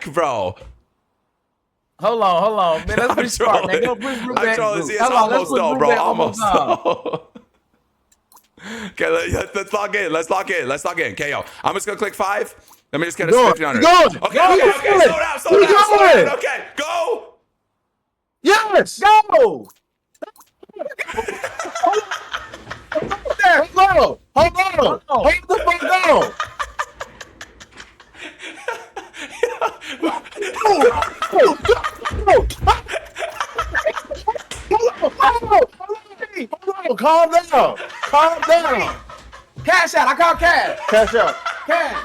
bro. Hold on, man. Let's restart, man. Go push Brubeck. I'm trolling. It's almost though, bro. Almost though. Okay, let's log in. Let's log in. KO. I'm just gonna click 5. Let me just get a 1500. Okay. Slow down. Okay, go. Yes. Go. Hold the fuck on. Calm down. Cash out. I call cash. Cash out. Cash.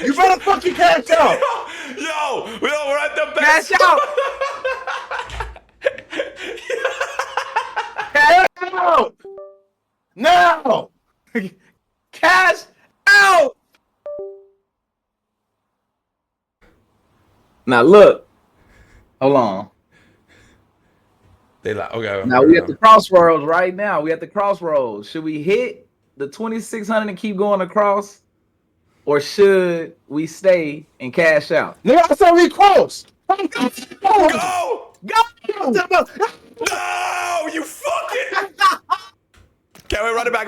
You better fucking cash out. Yo, we're at the best. Cash out. Cash out. Now. Cash out. Now look. Hold on. They like, okay. Now we at the crossroads right now. We at the crossroads. Should we hit the 2600 and keep going across? Or should we stay and cash out? No, I said we close. Go! Go! No, you fucking. Can we run it back?